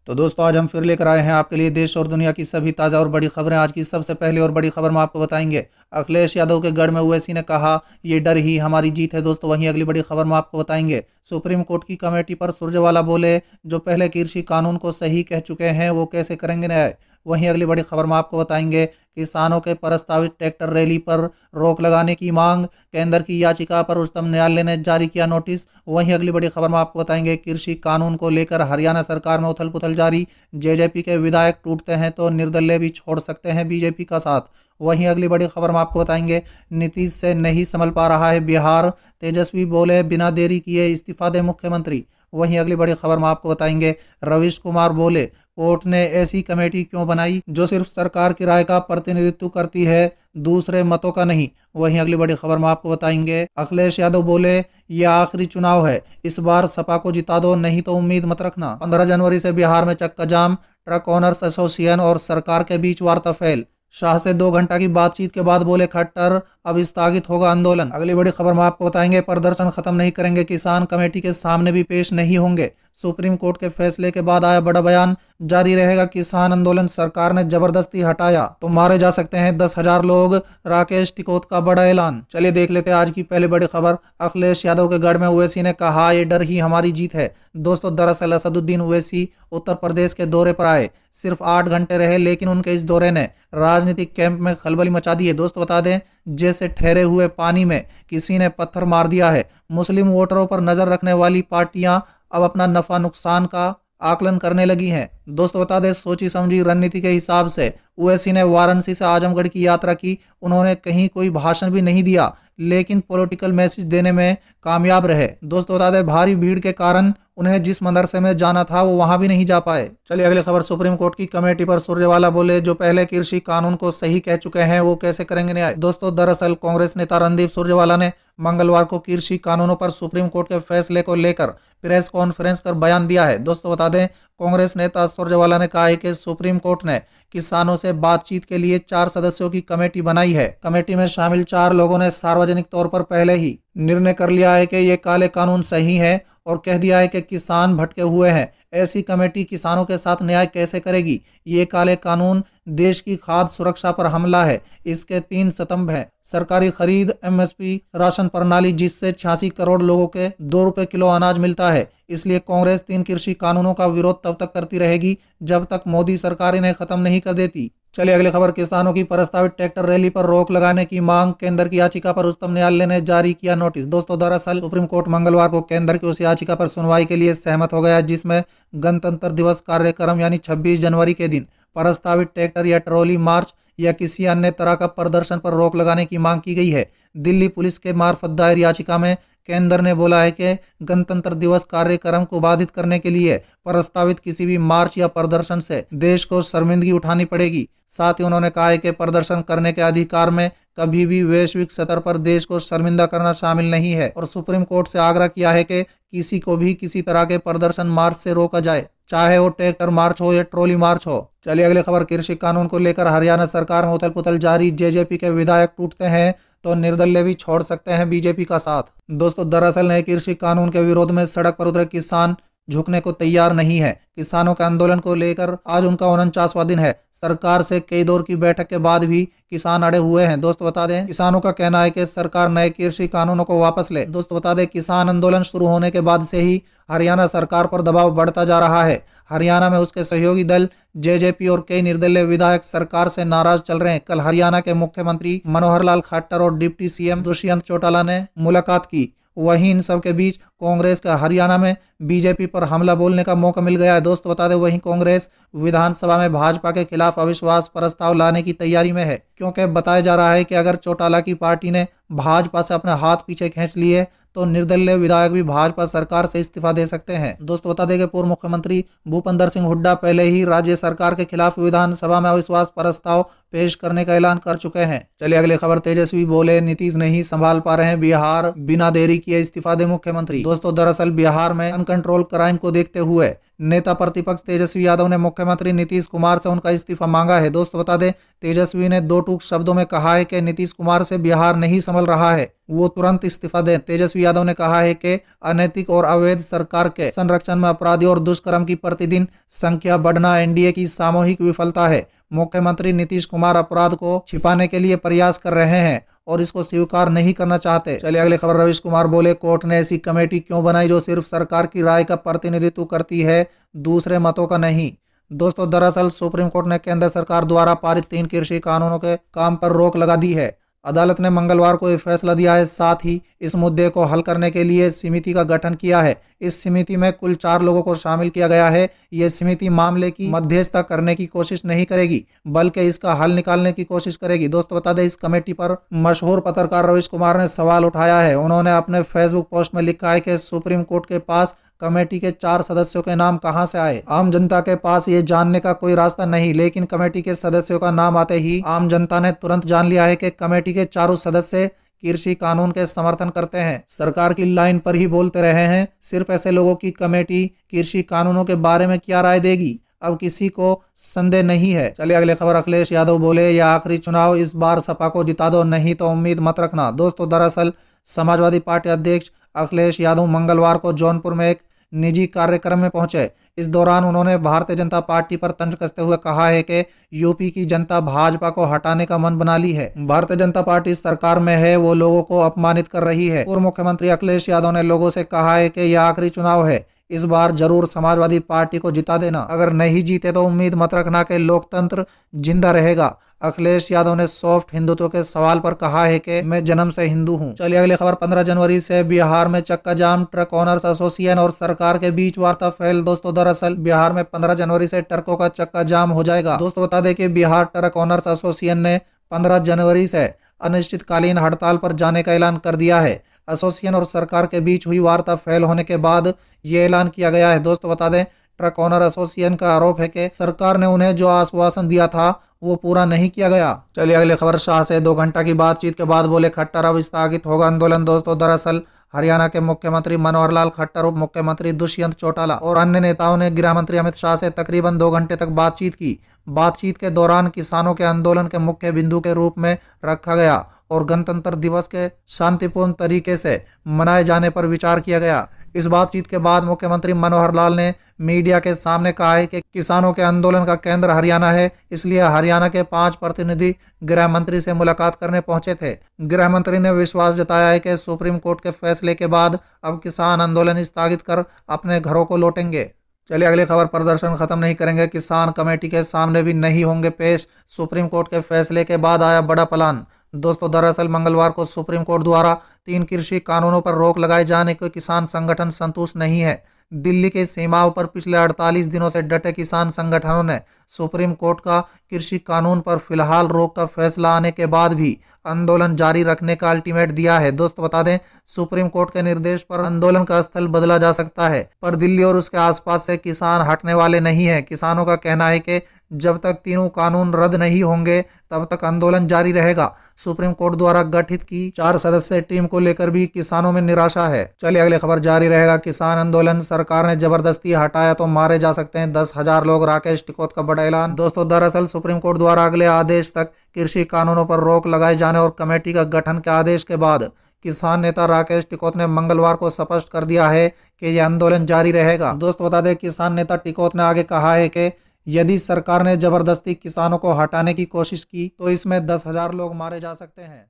तो दोस्तों आज हम फिर लेकर आए हैं आपके लिए देश और दुनिया की सभी ताज़ा और बड़ी खबरें। आज की सबसे पहली और बड़ी खबर में आपको बताएंगे, अखिलेश यादव के गढ़ में ओवैसी ने कहा ये डर ही हमारी जीत है। दोस्तों वहीं अगली बड़ी खबर में आपको बताएंगे, सुप्रीम कोर्ट की कमेटी पर सुरजेवाला बोले जो पहले कृषि कानून को सही कह चुके हैं वो कैसे करेंगे न्याय। वहीं अगली बड़ी खबर में आपको बताएंगे, किसानों के प्रस्तावित ट्रैक्टर रैली पर रोक लगाने की मांग, केंद्र की याचिका पर उच्चतम न्यायालय ने जारी किया नोटिस। वहीं अगली बड़ी खबर में आपको बताएंगे, कृषि कानून को लेकर हरियाणा सरकार में उथल पुथल जारी, जेजेपी के विधायक टूटते हैं तो निर्दलीय भी छोड़ सकते हैं बीजेपी का साथ। वहीं अगली बड़ी खबर में आपको बताएंगे, नीतीश से नहीं संभल पा रहा है बिहार, तेजस्वी बोले बिना देरी किए इस्तीफा दे मुख्यमंत्री। वहीं अगली बड़ी खबर में आपको बताएंगे, रविश कुमार बोले कोर्ट ने ऐसी कमेटी क्यों बनाई जो सिर्फ सरकार की राय का प्रतिनिधित्व करती है, दूसरे मतों का नहीं। वहीं अगली बड़ी खबर में आपको बताएंगे, अखिलेश यादव बोले ये आखिरी चुनाव है, इस बार सपा को जिता दो नहीं तो उम्मीद मत रखना। 15 जनवरी से बिहार में चक्का जाम, ट्रक ओनर्स एसोसिएशन और सरकार के बीच वार्ता फेल। शाह से 2 घंटा की बातचीत के बाद बोले खट्टर अब स्थगित होगा आंदोलन। अगली बड़ी खबर में आपको बताएंगे, प्रदर्शन खत्म नहीं करेंगे किसान, कमेटी के सामने भी पेश नहीं होंगे। सुप्रीम कोर्ट के फैसले के बाद आया बड़ा बयान, जारी रहेगा किसान आंदोलन, सरकार ने जबरदस्ती हटाया तो मारे जा सकते हैं 10,000 लोग, राकेश टिकोत का बड़ा ऐलान। चलिए देख लेते हैं आज की पहले बड़ी खबर, अखिलेश यादव के गढ़ में ओवैसी ने कहा ये डर ही हमारी जीत है। दोस्तों दरअसल असदुद्दीन ओवैसी उत्तर प्रदेश के दौरे पर आए, सिर्फ 8 घंटे रहे लेकिन उनके इस दौरे ने राजनीतिक कैंप में खलबली मचा दी है। दोस्तों बता दें, जैसे ठहरे हुए पानी में किसी ने पत्थर मार दिया है। मुस्लिम वोटरों पर नजर रखने वाली पार्टियां अब अपना नफा नुकसान का आकलन करने लगी हैं। दोस्तों बता दें, सोची समझी रणनीति के हिसाब से ओवैसी ने वाराणसी से आजमगढ़ की यात्रा की। उन्होंने कहीं कोई भाषण भी नहीं दिया लेकिन पॉलिटिकल मैसेज देने में कामयाब रहे। दोस्तों बता दें, भारी भीड़ के कारण उन्हें जिस मदरसे में जाना था वो वहां भी नहीं जा पाए। चलिए अगली खबर, सुप्रीम कोर्ट की कमेटी पर सुरजेवाला बोले जो पहले कृषि कानून को सही कह चुके हैं वो कैसे करेंगे न्याय। दोस्तों दरअसल कांग्रेस नेता रणदीप सुरजेवाला ने मंगलवार को कृषि कानूनों पर सुप्रीम कोर्ट के फैसले को लेकर प्रेस कॉन्फ्रेंस कर बयान दिया है। दोस्तों बता दें, कांग्रेस नेता सुरजेवाला ने कहा है कि सुप्रीम कोर्ट ने किसानों से बातचीत के लिए 4 सदस्यों की कमेटी बनाई है। कमेटी में शामिल 4 लोगों ने सार्वजनिक तौर पर पहले ही निर्णय कर लिया है कि ये काले कानून सही है और कह दिया है कि किसान भटके हुए हैं। ऐसी कमेटी किसानों के साथ न्याय कैसे करेगी। ये काले कानून देश की खाद्य सुरक्षा पर हमला है। इसके 3 स्तंभ हैं, सरकारी खरीद, एमएसपी, राशन प्रणाली जिससे 86 करोड़ लोगों के 2 रुपए किलो अनाज मिलता है। इसलिए कांग्रेस 3 कृषि कानूनों का विरोध तब तक करती रहेगी जब तक मोदी सरकार इन्हें खत्म नहीं कर देती। चलिए अगली खबर, किसानों की प्रस्तावित ट्रैक्टर रैली पर रोक लगाने की मांग, केंद्र की याचिका पर उच्चतम न्यायालय ने जारी किया नोटिस। दोस्तों दरअसल सुप्रीम कोर्ट मंगलवार को केंद्र की उस याचिका पर सुनवाई के लिए सहमत हो गया जिसमें गणतंत्र दिवस कार्यक्रम यानी 26 जनवरी के दिन प्रस्तावित ट्रैक्टर या ट्रॉली मार्च या किसी अन्य तरह का प्रदर्शन पर रोक लगाने की मांग की गई है। दिल्ली पुलिस के मार्फत दायर याचिका में केंद्र ने बोला है कि गणतंत्र दिवस कार्यक्रम को बाधित करने के लिए प्रस्तावित किसी भी मार्च या प्रदर्शन से देश को शर्मिंदगी उठानी पड़ेगी। साथ ही उन्होंने कहा है कि प्रदर्शन करने के अधिकार में कभी भी वैश्विक स्तर पर देश को शर्मिंदा करना शामिल नहीं है और सुप्रीम कोर्ट से आग्रह किया है कि किसी को भी किसी तरह के प्रदर्शन मार्च से रोका जाए, चाहे वो ट्रैक्टर मार्च हो या ट्रॉली मार्च हो। चलिए अगली खबर, कृषि कानून को लेकर हरियाणा सरकार में उथल पुथल जारी, जेजेपी के विधायक टूटते हैं तो निर्दलीय भी छोड़ सकते हैं बीजेपी का साथ। दोस्तों दरअसल नए कृषि कानून के विरोध में सड़क पर उतरे किसान झुकने को तैयार नहीं है। किसानों के आंदोलन को लेकर आज उनका 49वां दिन है। सरकार से कई दौर की बैठक के बाद भी किसान अड़े हुए हैं। दोस्तों बता दें, किसानों का कहना है कि सरकार नए कृषि कानूनों को वापस ले। दोस्तों बता दें, किसान आंदोलन शुरू होने के बाद से ही हरियाणा सरकार पर दबाव बढ़ता जा रहा है। हरियाणा में उसके सहयोगी दल जेजेपी और कई निर्दलीय विधायक सरकार से नाराज चल रहे हैं। कल हरियाणा के मुख्यमंत्री मनोहर लाल खट्टर और डिप्टी सीएम दुष्यंत चौटाला ने मुलाकात की। वहीं इन सब के बीच कांग्रेस का हरियाणा में बीजेपी पर हमला बोलने का मौका मिल गया है। दोस्तों बता दें, वहीं कांग्रेस विधानसभा में भाजपा के खिलाफ अविश्वास प्रस्ताव लाने की तैयारी में है, क्योंकि बताया जा रहा है कि अगर चौटाला की पार्टी ने भाजपा से अपने हाथ पीछे खींच लिए तो निर्दलीय विधायक भी भाजपा सरकार से इस्तीफा दे सकते हैं। दोस्तों बता दें कि पूर्व मुख्यमंत्री भूपेंद्र सिंह हुड्डा पहले ही राज्य सरकार के खिलाफ विधानसभा में अविश्वास प्रस्ताव पेश करने का ऐलान कर चुके हैं। चलिए अगली खबर, तेजस्वी बोले नीतीश नहीं संभाल पा रहे हैं बिहार, बिना देरी किए इस्तीफा दे मुख्यमंत्री। दोस्तों दरअसल बिहार में अनकंट्रोल क्राइम को देखते हुए नेता प्रतिपक्ष तेजस्वी यादव ने मुख्यमंत्री नीतीश कुमार से उनका इस्तीफा मांगा है। दोस्तों बता दें, तेजस्वी ने दो टूक शब्दों में कहा है कि नीतीश कुमार से बिहार नहीं संभल रहा है, वो तुरंत इस्तीफा दें। तेजस्वी यादव ने कहा है कि अनैतिक और अवैध सरकार के संरक्षण में अपराधी और दुष्कर्म की प्रतिदिन संख्या बढ़ना एनडीए की सामूहिक विफलता है। मुख्यमंत्री नीतीश कुमार अपराध को छिपाने के लिए प्रयास कर रहे हैं और इसको स्वीकार नहीं करना चाहते। चलिए अगली खबर। रवीश कुमार बोले, कोर्ट ने ऐसी कमेटी क्यों बनाई जो सिर्फ सरकार की राय का प्रतिनिधित्व करती है, दूसरे मतों का नहीं। दोस्तों दरअसल सुप्रीम कोर्ट ने केंद्र सरकार द्वारा पारित 3 कृषि कानूनों के काम पर रोक लगा दी है। अदालत ने मंगलवार को यह फैसला दिया है। साथ ही इस मुद्दे को हल करने के लिए समिति का गठन किया है। इस समिति में कुल 4 लोगों को शामिल किया गया है। यह समिति मामले की मध्यस्थता करने की कोशिश नहीं करेगी, बल्कि इसका हल निकालने की कोशिश करेगी। दोस्तों बता दें, इस कमेटी पर मशहूर पत्रकार रवीश कुमार ने सवाल उठाया है। उन्होंने अपने फेसबुक पोस्ट में लिखा है कि सुप्रीम कोर्ट के पास कमेटी के 4 सदस्यों के नाम कहां से आए। आम जनता के पास ये जानने का कोई रास्ता नहीं, लेकिन कमेटी के सदस्यों का नाम आते ही आम जनता ने तुरंत जान लिया है कि कमेटी के चारों सदस्य कृषि कानून के समर्थन करते हैं, सरकार की लाइन पर ही बोलते रहे हैं। सिर्फ ऐसे लोगों की कमेटी कृषि कानूनों के बारे में क्या राय देगी, अब किसी को संदेह नहीं है। चलिए अगली खबर। अखिलेश यादव बोले, यह आखिरी चुनाव, इस बार सपा को जिता दो, नहीं तो उम्मीद मत रखना। दोस्तों दरअसल समाजवादी पार्टी अध्यक्ष अखिलेश यादव मंगलवार को जौनपुर में एक निजी कार्यक्रम में पहुंचे। इस दौरान उन्होंने भारतीय जनता पार्टी पर तंज कसते हुए कहा है कि यूपी की जनता भाजपा को हटाने का मन बना ली है। भारतीय जनता पार्टी सरकार में है, वो लोगों को अपमानित कर रही है। पूर्व मुख्यमंत्री अखिलेश यादव ने लोगों से कहा है कि यह आखिरी चुनाव है, इस बार जरूर समाजवादी पार्टी को जिता देना, अगर नहीं जीते तो उम्मीद मत रखना कि लोकतंत्र जिंदा रहेगा। अखिलेश यादव ने सॉफ्ट हिंदुत्व के सवाल पर कहा है कि मैं जन्म से हिंदू हूं। चलिए अगली खबर। 15 जनवरी से बिहार में चक्का जाम, ट्रक ओनर्स एसोसिएशन और सरकार के बीच वार्ता फेल। दोस्तों दरअसल बिहार में 15 जनवरी से ट्रकों का चक्का जाम हो जाएगा। दोस्तों बता दें कि बिहार ट्रक ओनर्स एसोसिएशन ने 15 जनवरी से अनिश्चितकालीन हड़ताल पर जाने का ऐलान कर दिया है। एसोसिएशन और सरकार के बीच हुई वार्ता फेल होने के बाद ये ऐलान किया गया है। दोस्तों बता दें, ट्रक ओनर एसोसिएशन का आरोप है कि सरकार ने उन्हें जो आश्वासन दिया था वो पूरा नहीं किया गया। चलिए अगली खबर। शाह से 2 घंटा की बातचीत के बाद बोले खट्टर, अब स्थगित होगा आंदोलन। दोस्तों दरअसल हरियाणा के मुख्यमंत्री मनोहर लाल खट्टर, उप मुख्यमंत्री दुष्यंत चौटाला और अन्य नेताओं ने गृह मंत्री अमित शाह से तकरीबन 2 घंटे तक बातचीत की। बातचीत के दौरान किसानों के आंदोलन के मुख्य बिंदु के रूप में रखा गया और गणतंत्र दिवस के शांतिपूर्ण तरीके से मनाए जाने पर विचार किया गया। इस बातचीत के बाद मुख्यमंत्री मनोहर लाल ने मीडिया के सामने कहा है कि किसानों के आंदोलन का केंद्र हरियाणा है, इसलिए हरियाणा के 5 प्रतिनिधि गृह मंत्री से मुलाकात करने पहुंचे थे। गृह मंत्री ने विश्वास जताया है कि सुप्रीम कोर्ट के फैसले के बाद अब किसान आंदोलन स्थगित कर अपने घरों को लौटेंगे। चलिए अगली खबर। प्रदर्शन खत्म नहीं करेंगे, किसान कमेटी के सामने भी नहीं होंगे पेश, सुप्रीम कोर्ट के फैसले के बाद आया बड़ा प्लान। दोस्तों दरअसल मंगलवार को सुप्रीम कोर्ट द्वारा 3 कृषि कानूनों पर रोक लगाए जाने को किसान संगठन संतुष्ट नहीं है। दिल्ली के सीमाओं पर पिछले 48 दिनों से डटे किसान संगठनों ने सुप्रीम कोर्ट का कृषि कानून पर फिलहाल रोक का फैसला आने के बाद भी आंदोलन जारी रखने का अल्टीमेट दिया है। दोस्तों बता दें, सुप्रीम कोर्ट के निर्देश पर आंदोलन का स्थल बदला जा सकता है, पर दिल्ली और उसके आसपास से किसान हटने वाले नहीं है। किसानों का कहना है कि जब तक तीनों कानून रद्द नहीं होंगे तब तक आंदोलन जारी रहेगा। सुप्रीम कोर्ट द्वारा गठित की 4 सदस्यीय टीम को लेकर भी किसानों में निराशा है। चलिए अगली खबर। जारी रहेगा किसान आंदोलन, सरकार ने जबरदस्ती हटाया तो मारे जा सकते हैं 10,000 लोग, राकेश टिकैत का बड़ा ऐलान। दोस्तों दरअसल सुप्रीम कोर्ट द्वारा अगले आदेश तक कृषि कानूनों पर रोक लगाए जाने और कमेटी का गठन के आदेश के बाद किसान नेता राकेश टिकैत ने मंगलवार को स्पष्ट कर दिया है कि यह आंदोलन जारी रहेगा। दोस्तों बता दें, किसान नेता टिकैत ने आगे कहा है कि यदि सरकार ने जबरदस्ती किसानों को हटाने की कोशिश की तो इसमें 10,000 लोग मारे जा सकते हैं।